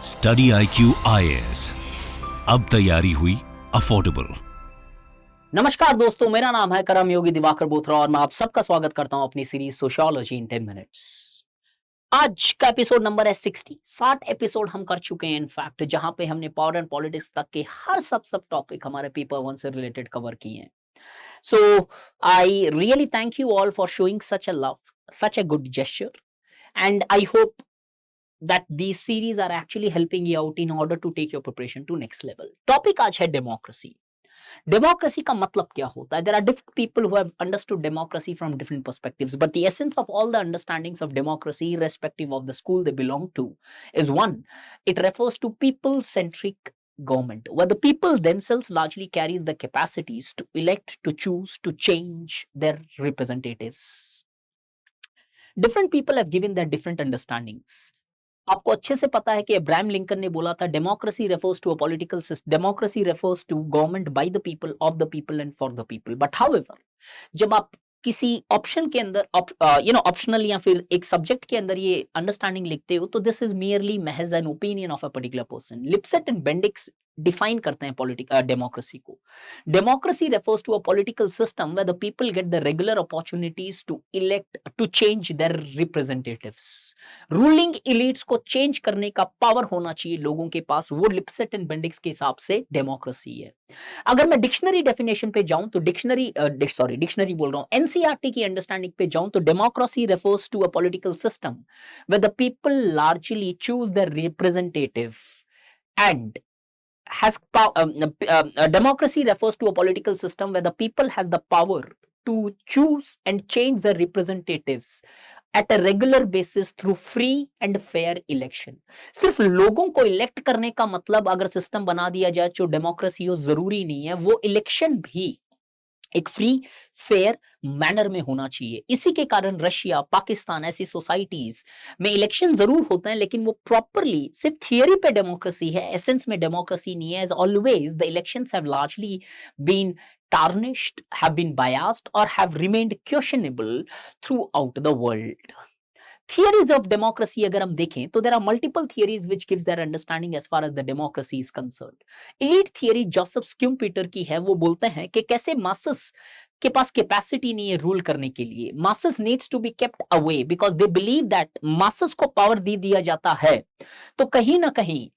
Study IQ IAS, अब तैयारी हुई अफोर्डेबल। नमस्कार दोस्तों, मेरा नाम है करम योगी दिवाकर बोथरा और मैं आप सबका स्वागत करता हूं अपनी सीरीज सोशियोलॉजी इन 10 मिनट्स। आज का एपिसोड नंबर है 60 एपिसोड हम कर चुके हैं इनफैक्ट, जहां पे हमने पावर एंड पॉलिटिक्स तक के हर सब टॉपिक हमारे पेपर वन से रिलेटेड कवर किए हैं। So I really thank you all for showing such a love, such a good gesture, and I hope that these series are actually helping you out in order to take your preparation to next level. Topic आज है democracy. Democracy का मतलब क्या होता है? There are different people who have understood democracy from different perspectives, but the essence of all the understandings of democracy, irrespective of the school they belong to, is one, it refers to people-centric government, where the people themselves largely carries the capacities to elect, to choose, to change their representatives. Different people have given their different understandings. आपको अच्छे से पता है कि Abraham Lincoln ने बोला था democracy refers to a political system, democracy refers to government by the people, of the people and for the people. But however, जब आप किसी ऑप्शन के अंदर ऑप्शनल या फिर एक सब्जेक्ट के अंदर ये अंडरस्टैंडिंग लिखते हो, तो दिस इज मियरली महज an opinion of a particular person. Lipset and Bendix define करते हैं डेमोक्रेसी को। Democracy refers to a political system where the people get the regular opportunities to elect, to change their representatives. Ruling elites को change करने का power होना चाहिए लोगों के पास, वो लिप्सेट एंड बेंडिक्स के हिसाब से डेमोक्रेसी है। अगर मैं डिक्शनरी डेफिनेशन पे जाऊं तो डिक्शनरी बोल रहा हूं, एनसीईआरटी की अंडरस्टैंडिंग पे जाऊं तो democracy refers to a political system where the people largely choose the representative and has democracy refers to a political system where the people has the power to choose and change their representatives at a regular basis through free and fair election। सिर्फ लोगों को elect करने का मतलब अगर system बना दिया जाए जो डेमोक्रेसी हो, जरूरी नहीं है वो इलेक्शन भी एक फ्री फेयर मैनर में होना चाहिए। इसी के कारण रशिया, पाकिस्तान ऐसी सोसाइटीज में इलेक्शन जरूर होते हैं, लेकिन वो प्रॉपरली सिर्फ थियरी पे डेमोक्रेसी है, एसेंस में डेमोक्रेसी नहीं है। As always the elections have largely been tarnished, have been biased, or have remained questionable throughout the world. Theories of democracy अगर हम देखें तो there are multiple theories which gives their understanding as far as the democracy is concerned. Elite theory Joseph Schumpeter की है। वो बोलते हैं कि कैसे मासेस के पास कैपेसिटी नहीं है रूल करने के लिए, masses needs to be kept away because they believe that masses को पावर दे दिया जाता है तो कहीं ना कहीं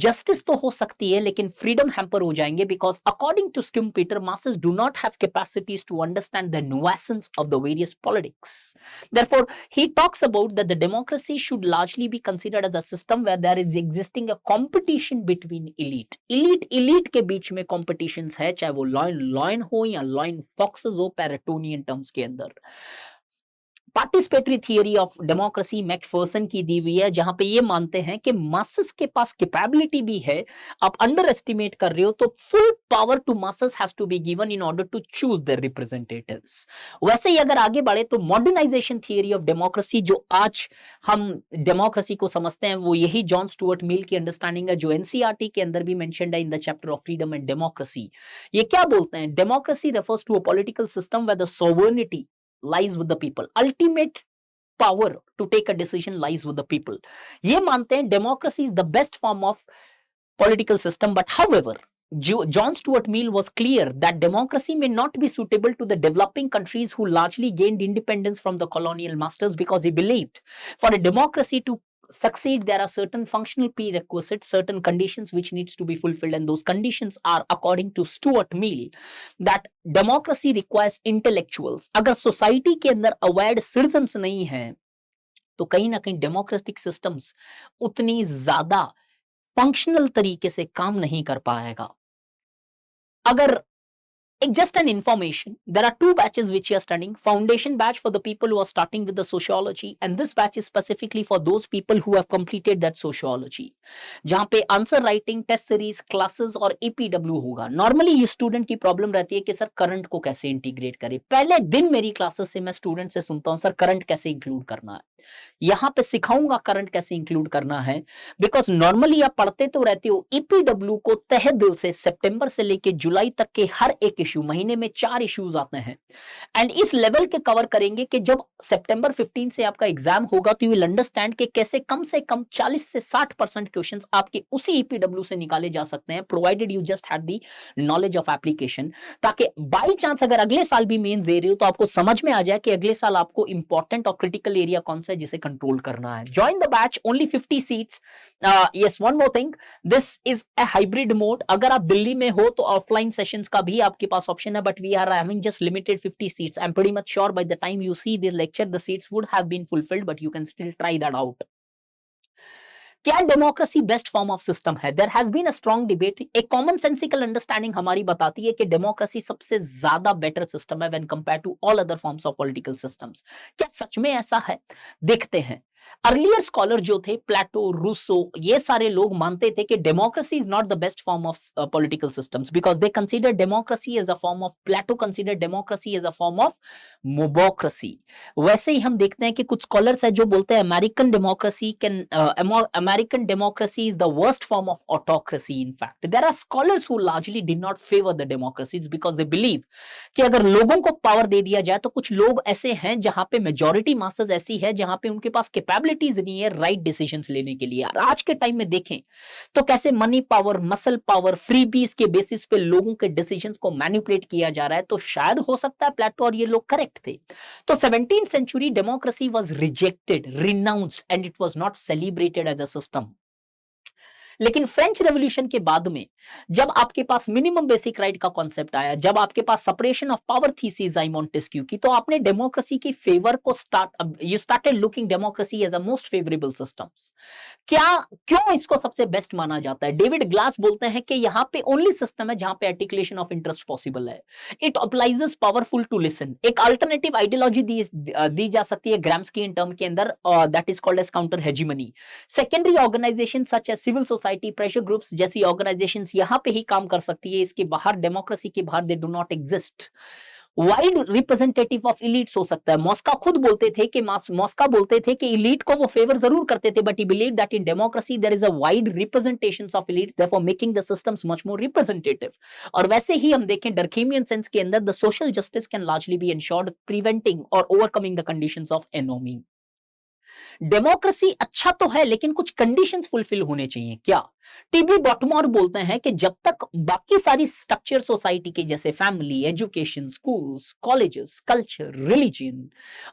जस्टिस तो हो सकती है लेकिन फ्रीडम हैम्पर हो जाएंगे, because according to Schumpeter masses do not have capacities to understand the nuances of the various politics. Therefore, he talks about that the democracy should largely be considered as a system where there is existing a competition between elite के बीच में competitions है, चाहे वो lion हो या lion foxes हो पैराटोनियन terms के अंदर। Participatory theory of democracy Macpherson की दी हुई है, जहां पे ये मानते हैं कि मासेस के पास कैपेबिलिटी भी है, आप अंडर एस्टिमेट कर रहे हो तो full power to masses has to be given in order to choose their representatives. वैसे ही अगर आगे बढ़े तो मॉडर्नाइजेशन थियरी ऑफ डेमोक्रेसी, जो आज हम डेमोक्रेसी को समझते हैं, वो यही जॉन स्टुअर्ट मिल की अंडरस्टैंडिंग है, जो एनसीईआरटी के अंदर भी मेंशन्ड है in the chapter of freedom and democracy. ये क्या बोलते हैं? Democracy refers to a political system where the sovereignty lies with the people, ultimate power to take a decision lies with the people। ये मानते हैं democracy is the best form of political system, but however John Stuart Mill was clear that democracy may not be suitable to the developing countries who largely gained independence from the colonial masters, because he believed for a democracy to succeed there are certain functional prerequisites, certain conditions which needs to be fulfilled, and those conditions are according to Stuart Mill that democracy requires intellectuals। अगर society के अंदर अवेयर्ड citizens नहीं है तो कहीं ना कहीं democratic systems उतनी ज्यादा फंक्शनल तरीके से काम नहीं कर पाएगा। अगर just an information, there are two batches which you are studying. Foundation batch for the people who are starting with the sociology, and this batch is specifically for those people who have completed that sociology, जहां पे answer writing, test series, classes और APW होगा। Normally ये student की problem रहती है कि sir current को कैसे इंटीग्रेट करें। पहले दिन मेरी क्लासेस से मैं स्टूडेंट से सुनता हूं, सर करंट कैसे इंक्लूड करना है। यहां पे सिखाऊंगा करंट कैसे इंक्लूड करना है, बिकॉज नॉर्मली आप पढ़ते तो रहते हो ईपीडब्ल्यू को तहे दिल से सितंबर से लेके जुलाई तक के हर एक इश्यू, महीने में 4 इश्यूज आते हैं एंड इस लेवल के कवर करेंगे कि जब सितंबर 15 से आपका एग्जाम होगा तो यू विल अंडरस्टैंड कि कैसे कम से कम 40 से 60% क्वेश्चंस आपके उसी ईपीडब्ल्यू से निकाले जा सकते हैं, provided you just had the knowledge of application, ताकि बाई चांस अगर अगले साल भी मेंस दे रहे हो तो आपको समझ में आ जाए कि अगले साल आपको इंपॉर्टेंट और क्रिटिकल एरिया कौन सा है जिसे कंट्रोल करना है। Join the batch, only 50 seats. Yes, one more thing, this is a hybrid mode. अगर आप दिल्ली में हो तो ऑफलाइन सेशंस का भी आपके पास ऑप्शन है, but we are having just limited 50 seats. I am pretty much sure by the time you see this lecture the seats would have been fulfilled, but you can still try that out. क्या democracy best form of system है? There has been a strong debate. एक common sensical understanding हमारी बताती है कि democracy सबसे ज्यादा better system है when compare to all other forms of political systems. क्या सच में ऐसा है? देखते हैं। अर्लियर स्कॉलर जो थे, प्लेटो, रूसो, ये सारे लोग मानते थे कि democracy is not the best form of political systems because they consider democracy as a form of, Plato consider democracy as a form of mobocracy. वैसे ही हम देखते हैं कि कुछ स्कॉलर्स है जो बोलते हैं American democracy can, American democracy is the worst form of autocracy. In fact there are scholars who largely did not favour the democracies because they believe कि अगर लोगों को पावर दे दिया जाए तो कुछ लोग ऐसे हैं जहां पे मेजॉरिटी मासेस ऐसी है जहां पे उनके पास कैपेबिलिटीज नहीं है राइट डिसीजंस लेने के लिए। और आज के टाइम में देखें तो कैसे money power, muscle power, freebies के बेसिस पे लोगों के डिसीजंस को मैनिपुलेट किया जा रहा है। तो शायद हो सकता है प्लेटो और ये लोग करेक्ट थे। तो 17th century democracy was rejected, renounced, and it was not celebrated as a system. लेकिन फ्रेंच रेवोल्यूशन के बाद में जब आपके पास मिनिमम बेसिक राइट का कॉन्सेप्ट आया, जब आपके पास सेपरेशन ऑफ पावर थीसिस आई मॉन्टेस्क्यू की, तो आपने डेमोक्रेसी की फेवर को you started looking democracy as a most favourable systems. क्या, क्यों इसको सबसे बेस्ट माना जाता है? डेविड ग्लास बोलते हैं कि यहाँ पे ओनली सिस्टम है जहां पे आर्टिकुलेशन ऑफ इंटरेस्ट पॉसिबल है। It obliges powerful to listen. एक अल्टरनेटिव आइडियोलॉजी दी जा सकती है ग्राम्स्की इन टर्म के अंदर, that is called as counter hegemony. Secondary organization such as civil society, pressure groups जैसी ऑर्गेनाइजेशंस यहां पे ही काम कर सकती है, इसके बाहर, डेमोक्रेसी के बाहर they do not exist. Wide representative of elites हो सकता है। मॉस्का खुद बोलते थे कि मॉस्का बोलते थे कि इलीट को वो फेवर जरूर करते थे, but he believe that in democracy there is a wide representations of elite, therefore making the systems much more representative. और वैसे ही हम देखें डर्कीमियन सेंस के अंदर the social justice can largely be ensured, preventing और overcoming the conditions of anomie. Democracy अच्छा तो है लेकिन कुछ कंडीशंस फुलफिल होने चाहिए। क्या? टीबी बॉटमोर बोलते हैं कि जब तक बाकी सारी स्ट्रक्चर सोसाइटी के जैसे family, education, schools, colleges, culture, religion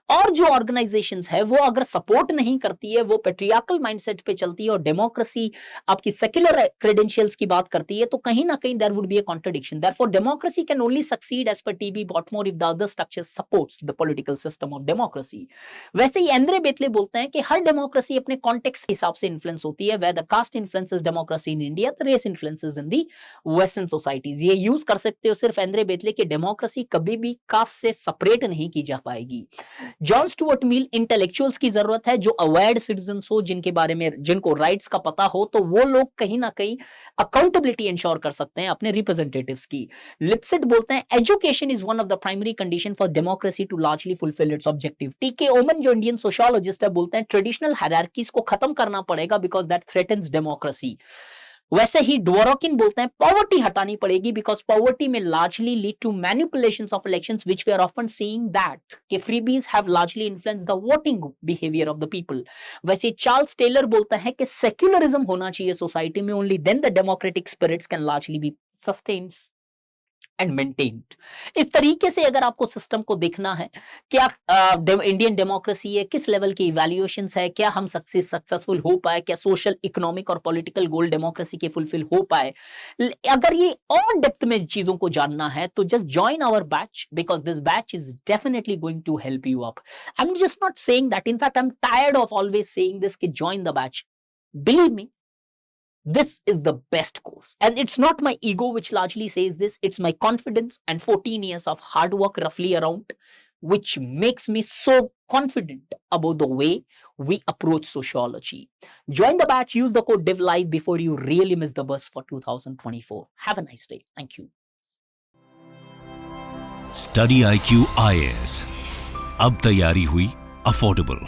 और जो ऑर्गेनाइजेशंस है वो अगर सपोर्ट नहीं करती है, वो पेट्रियार्कल माइंडसेट पे चलती है और डेमोक्रेसी आपकी सेक्युलर क्रेडेंशियल्स की बात करती है, तो कहीं ना कहीं there would be a contradiction. Therefore democracy can only succeed as per TB Bottomore if the other structure supports the political system of democracy. वैसे ही एंद्रे बेतले बोलते हैं कि हर डेमोक्रेसी अपने कॉन्टेक्स्ट के हिसाब से इन्फ्लुएंस होती है। Where the caste influences democracy in India, the race influences in the western societies. ये यूज कर सकते हो सिर्फ एंद्रे बेतले कि डेमोक्रेसी कभी भी कास्ट से सेपरेट नहीं की जा पाएगी। जॉन स्टुअर्ट मिल, इंटेलेक्चुअल्स की जरूरत है जो अवेयर्ड सिटीजंस हो, जिनके बारे में, जिनको राइट्स का पता हो, तो वो लोग कहीं ना कहीं अकाउंटेबिलिटी इंश्योर कर सकते हैं अपने रिप्रेजेंटेटिव्स की। लिप्सिट बोलते हैं education is one of the primary condition for democracy to largely fulfil its objective. TK Oommen जो इंडियन सोशियोलॉजिस्ट है बोलते हैं ट्रेडिशनल हायरार्कीज को खत्म करना पड़ेगा बिकॉज दैट थ्रेटन्स डेमोक्रेसी। वैसे ही डवोरकिन बोलते हैं पॉवर्टी हटानी पड़ेगी बिकॉज पॉवर्टी में largely lead to manipulations of elections which we are often seeing that कि freebies have largely influenced the voting behaviour of the people. वैसे चार्ल्स टेलर बोलता है कि सेक्युलरिज्म होना चाहिए सोसाइटी में, only then the democratic spirits can largely be sustained and maintained. इस तरीके से अगर आपको सिस्टम को देखना है, क्या इंडियन डेमोक्रेसी है, किस लेवल की इवैल्यूएशंस है, क्या हम सक्सेसफुल हो पाए, क्या सोशल, इकोनॉमिक और पॉलिटिकल गोल डेमोक्रेसी के फुलफिल हो पाए, अगर ये और डेप्थ में चीजों को जानना है तो just join our batch because this batch is definitely going to help you up. I am just not saying that, in fact I am tired of always saying this कि join the batch. Believe me, this is the best course, and it's not my ego which largely says this, it's my confidence and 14 years of hard work roughly around which makes me so confident about the way we approach sociology. Join the batch, use the code DIVLIVE before you really miss the bus for 2024. Have a nice day. Thank you. Study IQ IAS, अब तैयारी हुई affordable.